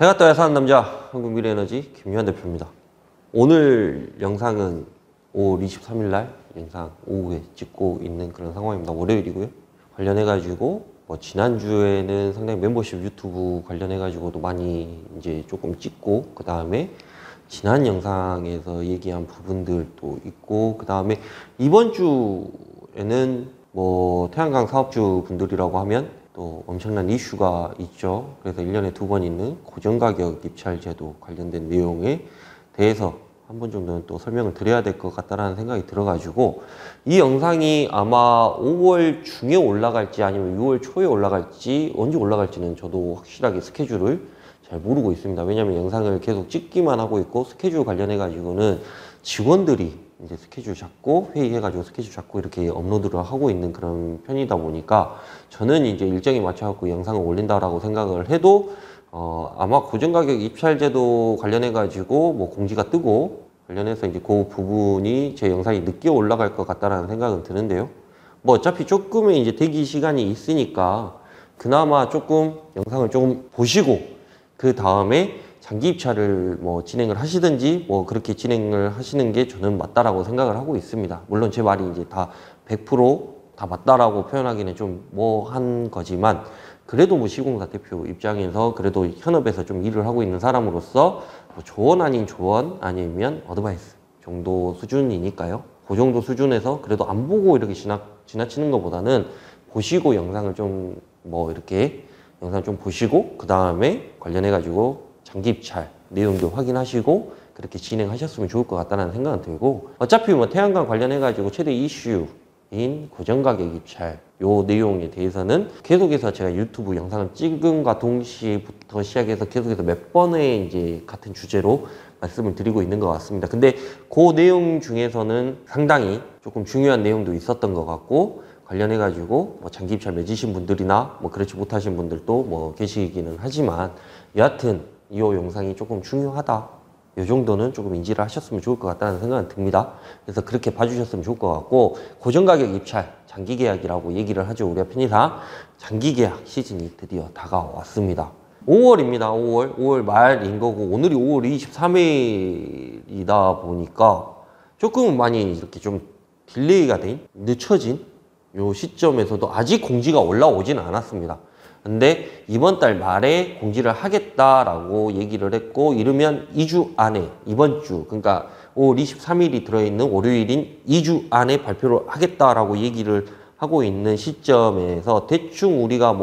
해가 떠야 사는 남자 한국미래에너지 김유한 대표입니다. 오늘 영상은 5월 23일 날 영상 오후에 찍고 있는 그런 상황입니다. 월요일이고요. 관련해가지고 지난주에는 상당히 멤버십 유튜브 관련해가지고도 많이 이제 조금 찍고, 그 다음에 지난 영상에서 얘기한 부분들도 있고, 그 다음에 이번 주에는 태양광 사업주 분들이라고 하면 또 엄청난 이슈가 있죠. 그래서 1년에 2번 있는 고정가격 입찰 제도 관련된 내용에 대해서 한 번 정도는 또 설명을 드려야 될 것 같다라는 생각이 들어가지고, 이 영상이 아마 5월 중에 올라갈지 아니면 6월 초에 올라갈지 언제 올라갈지는 저도 확실하게 스케줄을 잘 모르고 있습니다. 왜냐하면 영상을 계속 찍기만 하고 있고, 스케줄 관련해 가지고는 직원들이 이제 스케줄 잡고 회의해가지고 스케줄 잡고 이렇게 업로드를 하고 있는 그런 편이다 보니까, 저는 이제 일정에 맞춰갖고 영상을 올린다라고 생각을 해도 아마 고정가격 입찰제도 관련해가지고 공지가 뜨고 관련해서 이제 그 부분이 제 영상이 늦게 올라갈 것 같다라는 생각은 드는데요. 어차피 조금의 이제 대기 시간이 있으니까 그나마 조금 영상을 좀 보시고 그 다음에 장기 입찰을 진행을 하시든지 그렇게 진행을 하시는 게 저는 맞다라고 생각을 하고 있습니다. 물론 제 말이 이제 다 100% 맞다라고 표현하기는 좀 한 거지만, 그래도 시공사 대표 입장에서 그래도 현업에서 좀 일을 하고 있는 사람으로서 조언 아닌 조언 아니면 어드바이스 정도 수준이니까요. 그 정도 수준에서 그래도 안 보고 이렇게 지나치는 것보다는 보시고 영상을 좀 이렇게 영상 좀 보시고 그 다음에 관련해가지고 장기 입찰 내용도 확인하시고 그렇게 진행하셨으면 좋을 것 같다는 생각은 들고, 어차피 태양광 관련해가지고 최대 이슈인 고정가격 입찰 요 내용에 대해서는 계속해서 제가 유튜브 영상을 찍음과 동시부터 시작해서 계속해서 몇 번의 이제 같은 주제로 말씀을 드리고 있는 것 같습니다. 근데 그 내용 중에서는 상당히 조금 중요한 내용도 있었던 것 같고, 관련해가지고 장기 입찰 맺으신 분들이나 그렇지 못하신 분들도 계시기는 하지만, 여하튼 이 영상이 조금 중요하다, 이 정도는 조금 인지를 하셨으면 좋을 것 같다는 생각은 듭니다. 그래서 그렇게 봐주셨으면 좋을 것 같고, 고정가격 입찰 장기 계약이라고 얘기를 하죠. 우리가 편의상 장기 계약 시즌이 드디어 다가왔습니다. 5월입니다. 5월 말인 거고, 오늘이 5월 23일이다 보니까 조금 많이 이렇게 좀 딜레이가 된, 늦춰진 요 시점에서도 아직 공지가 올라오진 않았습니다. 근데 이번 달 말에 공지를 하겠다라고 얘기를 했고, 이르면 2주 안에, 이번 주, 그러니까 5월 23일이 들어있는 월요일인 2주 안에 발표를 하겠다라고 얘기를 하고 있는 시점에서 대충 우리가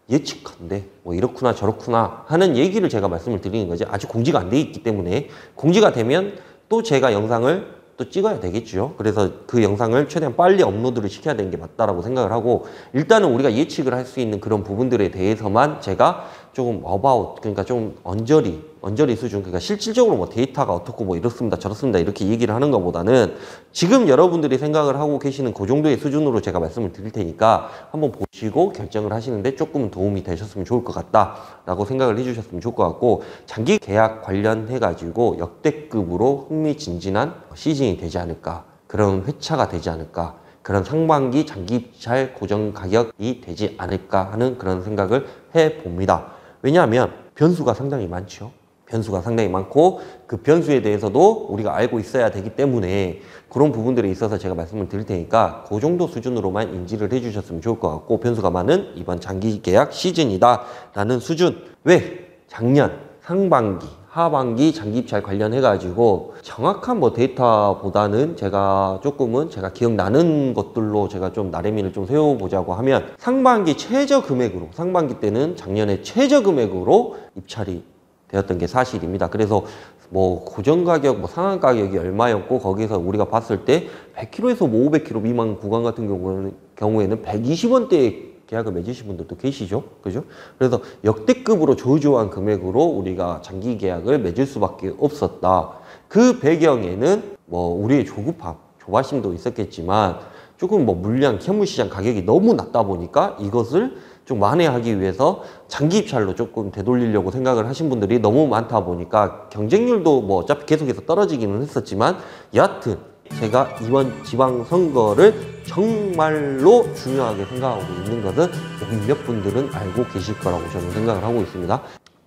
예측한데 이렇구나 저렇구나 하는 얘기를 제가 말씀을 드리는 거죠. 아직 공지가 안 돼 있기 때문에, 공지가 되면 또 제가 영상을 또 찍어야 되겠죠. 그래서 그 영상을 최대한 빨리 업로드를 시켜야 되는 게 맞다라고 생각을 하고, 일단은 우리가 예측을 할 수 있는 그런 부분들에 대해서만 제가 조금 어바웃, 그러니까 좀 언저리 수준, 그러니까 실질적으로 데이터가 어떻고 이렇습니다 저렇습니다 이렇게 얘기를 하는 것보다는 지금 여러분들이 생각을 하고 계시는 그 정도의 수준으로 제가 말씀을 드릴 테니까 한번 보시고 결정을 하시는데 조금 도움이 되셨으면 좋을 것 같다라고 생각을 해주셨으면 좋을 것 같고, 장기 계약 관련해 가지고 역대급으로 흥미진진한 시즌이 되지 않을까, 그런 회차가 되지 않을까, 그런 상반기 장기 입찰 고정 가격이 되지 않을까 하는 그런 생각을 해봅니다. 왜냐하면 변수가 상당히 많죠. 변수가 상당히 많고, 그 변수에 대해서도 우리가 알고 있어야 되기 때문에 그런 부분들에 있어서 제가 말씀을 드릴 테니까 그 정도 수준으로만 인지를 해주셨으면 좋을 것 같고, 변수가 많은 이번 장기 계약 시즌이다 라는 수준. 왜? 작년 상반기 하반기 장기 입찰 관련해 가지고 정확한 데이터보다는 제가 기억나는 것들로 제가 좀 나래민을 좀 세워보자고 하면, 상반기 최저 금액으로, 상반기 때는 작년에 최저 금액으로 입찰이 되었던 게 사실입니다. 그래서 고정가격, 상한 가격이 얼마였고, 거기서 우리가 봤을 때 100km에서 500km 미만 구간 같은 경우에는 120원대에 계약을 맺으신 분들도 계시죠. 그죠? 그래서 역대급으로 저조한 금액으로 우리가 장기 계약을 맺을 수밖에 없었다. 그 배경에는 우리의 조바심도 있었겠지만, 조금 물량, 현물시장 가격이 너무 낮다 보니까 이것을 좀 만회하기 위해서 장기 입찰로 조금 되돌리려고 생각을 하신 분들이 너무 많다 보니까, 경쟁률도 어차피 계속해서 떨어지기는 했었지만, 여하튼 제가 이번 지방선거를 정말로 중요하게 생각하고 있는 것은 몇몇 분들은 알고 계실 거라고 저는 생각을 하고 있습니다.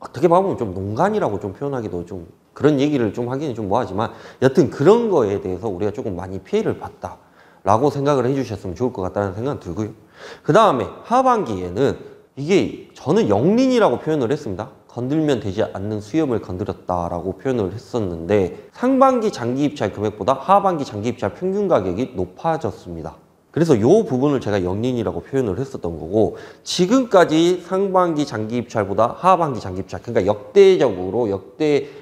어떻게 보면 좀 농간이라고 좀 표현하기도 좀 그런 얘기를 좀 하기는 좀 뭐하지만 여튼 그런 거에 대해서 우리가 조금 많이 피해를 봤다라고 생각을 해주셨으면 좋을 것 같다는 생각은 들고요. 그 다음에 하반기에는 이게 저는 영린이라고 표현을 했습니다. 건들면 되지 않는 수염을 건드렸다라고 표현을 했었는데 상반기 장기 입찰 금액보다 하반기 장기 입찰 평균 가격이 높아졌습니다. 그래서 이 부분을 제가 영린이라고 표현을 했었던 거고, 지금까지 상반기 장기 입찰보다 하반기 장기 입찰, 그러니까 역대적으로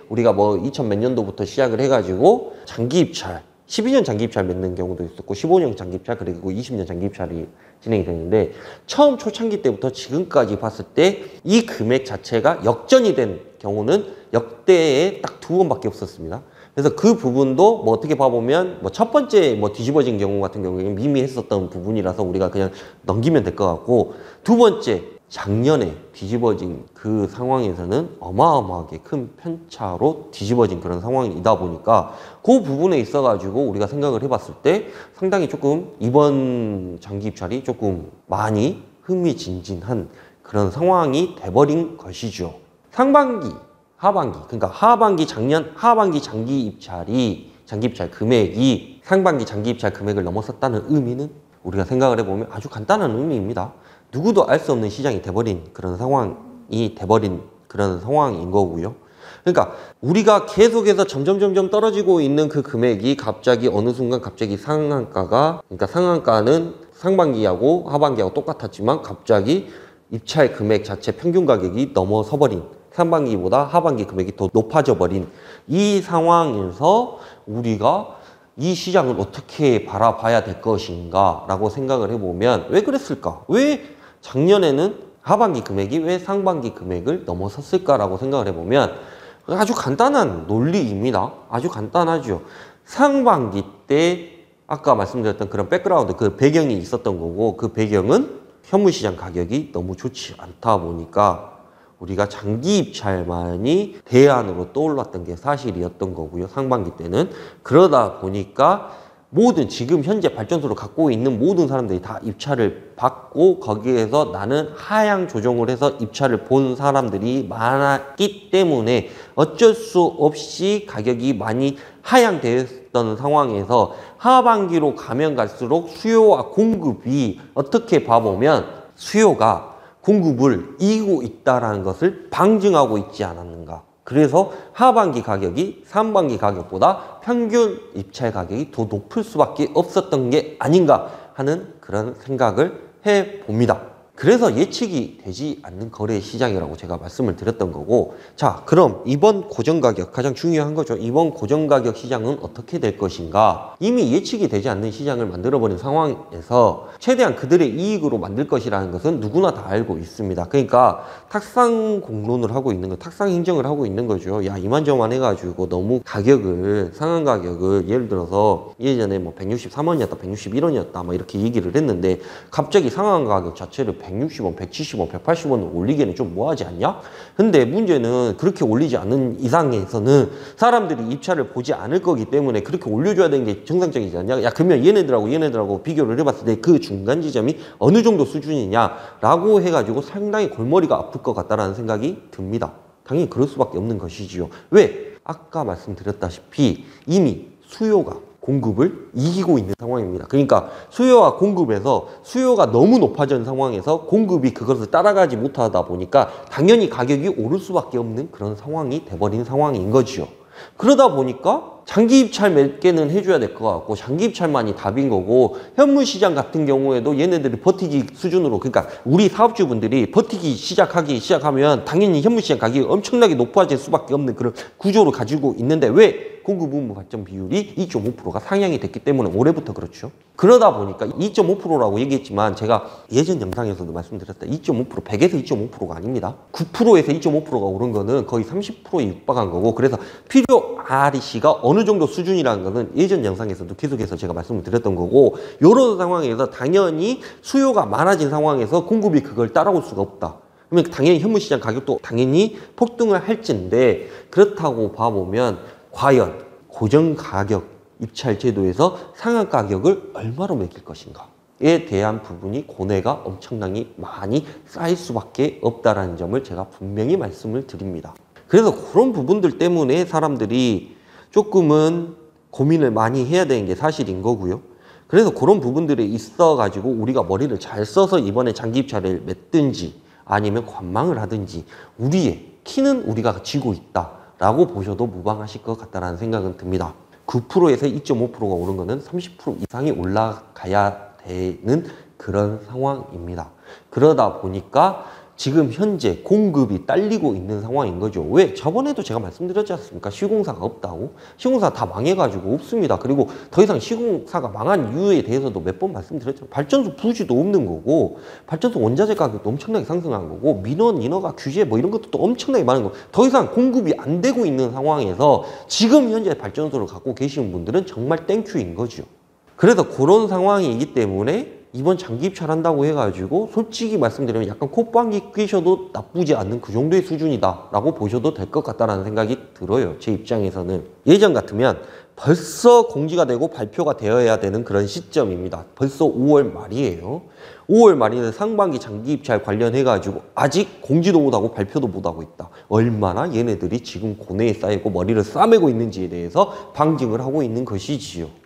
우리가 뭐 2000 몇 년도부터 시작을 해가지고 장기 입찰 12년 장기 입찰 맺는 경우도 있었고 15년 장기 입찰 그리고 20년 장기 입찰이 진행이 되는데, 처음 초창기 때부터 지금까지 봤을 때 이 금액 자체가 역전이 된 경우는 역대에 딱 2번밖에 없었습니다. 그래서 그 부분도 뭐 어떻게 봐보면 뭐 첫 번째 뭐 뒤집어진 경우 같은 경우에는 미미했었던 부분이라서 우리가 그냥 넘기면 될 것 같고, 두 번째 작년에 뒤집어진 그 상황에서는 어마어마하게 큰 편차로 뒤집어진 그런 상황이다 보니까 그 부분에 있어 가지고 우리가 생각을 해봤을 때 상당히 조금 이번 장기 입찰이 조금 많이 흥미진진한 그런 상황이 돼버린 것이죠. 상반기 하반기, 그러니까 작년 하반기 장기 입찰 금액이 상반기 장기 입찰 금액을 넘어섰다는 의미는 우리가 생각을 해보면 아주 간단한 의미입니다. 누구도 알 수 없는 시장이 돼버린 그런 상황인 거고요. 그러니까 우리가 계속해서 점점 떨어지고 있는 그 금액이 갑자기 어느 순간 갑자기 그러니까 상한가는 상반기하고 하반기하고 똑같았지만 갑자기 입찰 금액 자체 평균 가격이 넘어서 버린, 상반기보다 하반기 금액이 더 높아져 버린 이 상황에서 우리가 이 시장을 어떻게 바라봐야 될 것인가 라고 생각을 해보면, 왜 그랬을까? 왜 작년에는 하반기 금액이 왜 상반기 금액을 넘어섰을까라고 생각을 해보면 아주 간단한 논리입니다. 아주 간단하죠. 상반기 때 아까 말씀드렸던 그런 백그라운드, 그 배경이 있었던 거고, 그 배경은 현물시장 가격이 너무 좋지 않다 보니까 우리가 장기 입찰만이 대안으로 떠올랐던 게 사실이었던 거고요. 상반기 때는. 그러다 보니까 지금 현재 발전소를 갖고 있는 모든 사람들이 다 입찰을 받고 거기에서 나는 하향 조정을 해서 입찰을 본 사람들이 많았기 때문에 어쩔 수 없이 가격이 많이 하향되었던 상황에서 하반기로 가면 갈수록 수요와 공급이 어떻게 봐보면 수요가 공급을 이기고 있다는 것을 방증하고 있지 않았는가. 그래서 하반기 가격이 상반기 가격보다 평균 입찰 가격이 더 높을 수밖에 없었던 게 아닌가 하는 그런 생각을 해봅니다. 그래서 예측이 되지 않는 거래 시장이라고 제가 말씀을 드렸던 거고, 자, 그럼 이번 고정가격, 가장 중요한 거죠. 이번 고정가격 시장은 어떻게 될 것인가? 이미 예측이 되지 않는 시장을 만들어버린 상황에서 최대한 그들의 이익으로 만들 것이라는 것은 누구나 다 알고 있습니다. 그러니까 탁상 공론을 하고 있는 거, 탁상 행정을 하고 있는 거죠. 야, 이만저만 해가지고 너무 상한 가격을 예를 들어서 예전에 뭐 163원이었다, 161원이었다, 막 이렇게 얘기를 했는데 갑자기 상한 가격 자체를 160원, 170원, 180원을 올리기에는 좀 뭐하지 않냐? 근데 문제는 그렇게 올리지 않는 이상에서는 사람들이 입찰을 보지 않을 거기 때문에 그렇게 올려줘야 되는 게 정상적이지 않냐? 야, 그러면 얘네들하고 비교를 해봤을 때 그 중간 지점이 어느 정도 수준이냐라고 해가지고 상당히 골머리가 아플 것 같다라는 생각이 듭니다. 당연히 그럴 수밖에 없는 것이지요. 왜? 아까 말씀드렸다시피 이미 수요가 공급을 이기고 있는 상황입니다. 그러니까 수요와 공급에서 수요가 너무 높아진 상황에서 공급이 그것을 따라가지 못하다 보니까 당연히 가격이 오를 수밖에 없는 그런 상황이 돼버린 상황인 거지요. 그러다 보니까 장기 입찰 몇 개는 해줘야 될 것 같고 장기 입찰만이 답인 거고, 현물 시장 같은 경우에도 얘네들이 버티기 수준으로, 그러니까 우리 사업주분들이 버티기 시작하면 당연히 현물 시장 가격이 엄청나게 높아질 수밖에 없는 그런 구조를 가지고 있는데, 왜? 공급 의무 발전 비율이 2.5%가 상향이 됐기 때문에 올해부터 그렇죠. 그러다 보니까 2.5%라고 얘기했지만 제가 예전 영상에서도 말씀드렸다. 2.5%, 100에서 2.5%가 아닙니다. 9%에서 2.5%가 오른 거는 거의 30%에 육박한 거고, 그래서 필요 REC가 어느 정도 수준이라는 것은 예전 영상에서도 계속해서 제가 말씀을 드렸던 거고, 이런 상황에서 당연히 수요가 많아진 상황에서 공급이 그걸 따라올 수가 없다. 그러면 당연히 현물시장 가격도 당연히 폭등을 할진데, 그렇다고 봐보면 과연 고정가격 입찰 제도에서 상한 가격을 얼마로 매길 것인가? 대한 부분이 고뇌가 엄청나게 많이 쌓일 수밖에 없다는 점을 제가 분명히 말씀을 드립니다. 그래서 그런 부분들 때문에 사람들이 조금은 고민을 많이 해야 되는 게 사실인 거고요. 그래서 그런 부분들이 있어가지고 우리가 머리를 잘 써서 이번에 장기 입찰을 맺든지 아니면 관망을 하든지 우리의 키는 우리가 쥐고 있다라고 보셔도 무방하실 것 같다는 생각은 듭니다. 9%에서 2.5%가 오른 거는 30% 이상이 올라가야 되는 그런 상황입니다. 그러다 보니까 지금 현재 공급이 딸리고 있는 상황인 거죠. 왜? 저번에도 제가 말씀드렸지 않습니까? 시공사가 없다고. 시공사 다 망해가지고 없습니다. 그리고 더 이상 시공사가 망한 이유에 대해서도 몇 번 말씀드렸죠. 발전소 부지도 없는 거고, 발전소 원자재 가격도 엄청나게 상승한 거고, 민원 인허가 규제 뭐 이런 것도 또 엄청나게 많은 거고, 더 이상 공급이 안 되고 있는 상황에서 지금 현재 발전소를 갖고 계시는 분들은 정말 땡큐인 거죠. 그래서 그런 상황이기 때문에 이번 장기 입찰한다고 해가지고 솔직히 말씀드리면 약간 콧방귀 뀌셔도 나쁘지 않는 그 정도의 수준이다 라고 보셔도 될 것 같다는 생각이 들어요. 제 입장에서는. 예전 같으면 벌써 공지가 되고 발표가 되어야 되는 그런 시점입니다. 벌써 5월 말이에요. 5월 말에는 상반기 장기 입찰 관련해가지고 아직 공지도 못하고 발표도 못하고 있다. 얼마나 얘네들이 지금 고뇌에 쌓이고 머리를 싸매고 있는지에 대해서 방증을 하고 있는 것이지요.